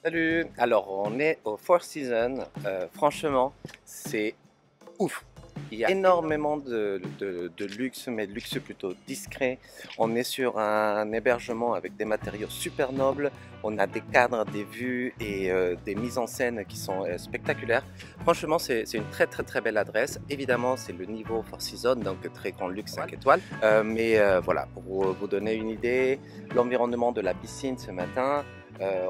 Salut. Alors on est au Four Seasons, franchement c'est ouf. Il y a énormément de luxe, mais de luxe plutôt discret. On est sur un hébergement avec des matériaux super nobles. On a des cadres, des vues et des mises en scène qui sont spectaculaires. Franchement, c'est une très belle adresse. Évidemment, c'est le niveau Four Seasons, donc très grand luxe 5 étoiles. Mais voilà, pour vous donner une idée, l'environnement de la piscine ce matin,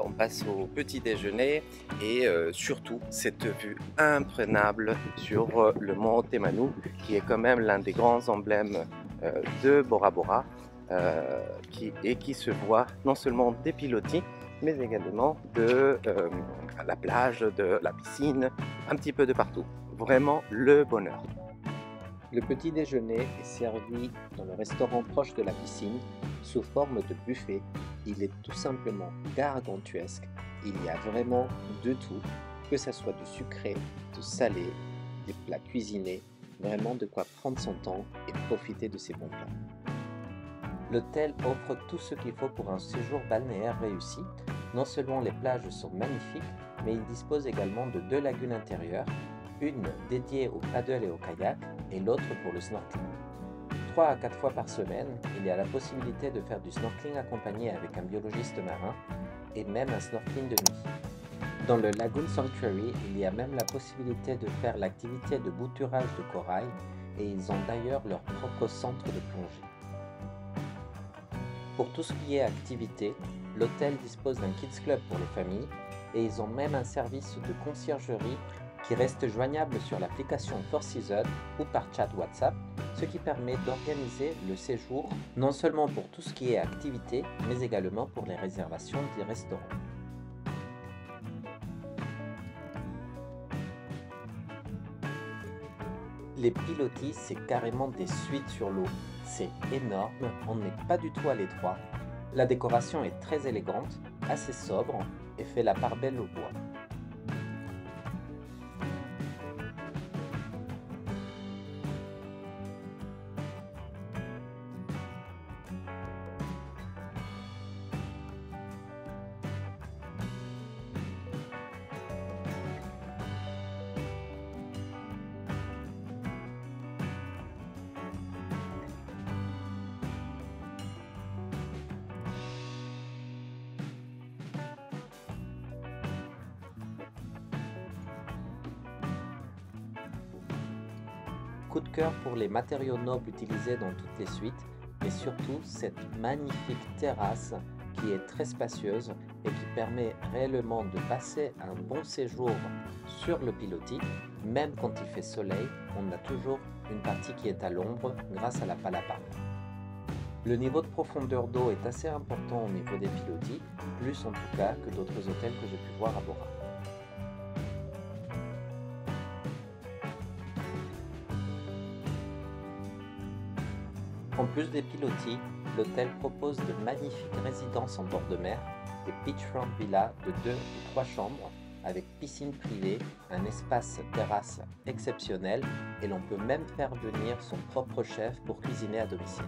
on passe au petit déjeuner et surtout cette vue imprenable sur le mont Temanu qui est quand même l'un des grands emblèmes de Bora Bora qui se voit non seulement des pilotis mais également de la plage, de la piscine, un petit peu de partout. Vraiment le bonheur. Le petit déjeuner est servi dans le restaurant proche de la piscine sous forme de buffet. Il est tout simplement gargantuesque. Il y a vraiment de tout, que ce soit du sucré, du salé, des plats cuisinés, vraiment de quoi prendre son temps et profiter de ces bons plats. L'hôtel offre tout ce qu'il faut pour un séjour balnéaire réussi. Non seulement les plages sont magnifiques, mais il dispose également de 2 lagunes intérieures, une dédiée au paddle et au kayak et l'autre pour le snorkeling. 3 à 4 fois par semaine, il y a la possibilité de faire du snorkeling accompagné avec un biologiste marin et même un snorkeling de nuit. Dans le Lagoon Sanctuary, il y a même la possibilité de faire l'activité de bouturage de corail et ils ont d'ailleurs leur propre centre de plongée. Pour tout ce qui est activité, l'hôtel dispose d'un kids club pour les familles et ils ont même un service de conciergerie qui reste joignable sur l'application Four Seasons ou par chat WhatsApp, ce qui permet d'organiser le séjour non seulement pour tout ce qui est activité, mais également pour les réservations des restaurants. Les pilotis, c'est carrément des suites sur l'eau. C'est énorme, on n'est pas du tout à l'étroit. La décoration est très élégante, assez sobre et fait la part belle au bois. Coup de cœur pour les matériaux nobles utilisés dans toutes les suites, mais surtout cette magnifique terrasse qui est très spacieuse et qui permet réellement de passer un bon séjour sur le pilotis. Même quand il fait soleil, on a toujours une partie qui est à l'ombre grâce à la palapa. Le niveau de profondeur d'eau est assez important au niveau des pilotis, plus en tout cas que d'autres hôtels que j'ai pu voir à Bora. En plus des pilotis, l'hôtel propose de magnifiques résidences en bord de mer, des beachfront villas de 2 ou 3 chambres, avec piscine privée, un espace terrasse exceptionnel et l'on peut même faire venir son propre chef pour cuisiner à domicile.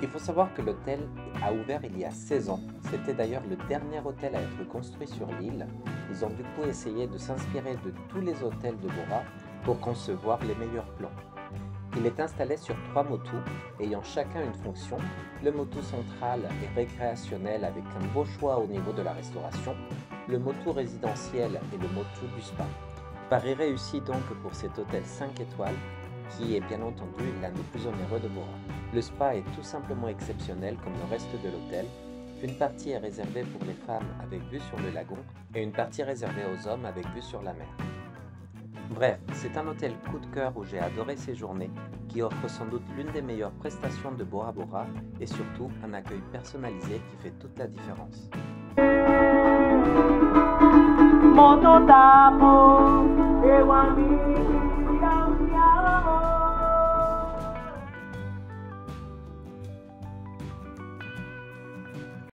Il faut savoir que l'hôtel a ouvert il y a 16 ans. C'était d'ailleurs le dernier hôtel à être construit sur l'île. Ils ont du coup essayé de s'inspirer de tous les hôtels de Bora pour concevoir les meilleurs plans. Il est installé sur 3 motus, ayant chacun une fonction. Le motu central est récréationnel avec un beau choix au niveau de la restauration, le motu résidentiel et le motu du spa. Pari réussi donc pour cet hôtel 5 étoiles, qui est bien entendu l'un des plus onéreux de Bora. Le spa est tout simplement exceptionnel comme le reste de l'hôtel. Une partie est réservée pour les femmes avec vue sur le lagon et une partie réservée aux hommes avec vue sur la mer. Bref, c'est un hôtel coup de cœur où j'ai adoré séjourner, qui offre sans doute l'une des meilleures prestations de Bora Bora et surtout un accueil personnalisé qui fait toute la différence. Moto tapo,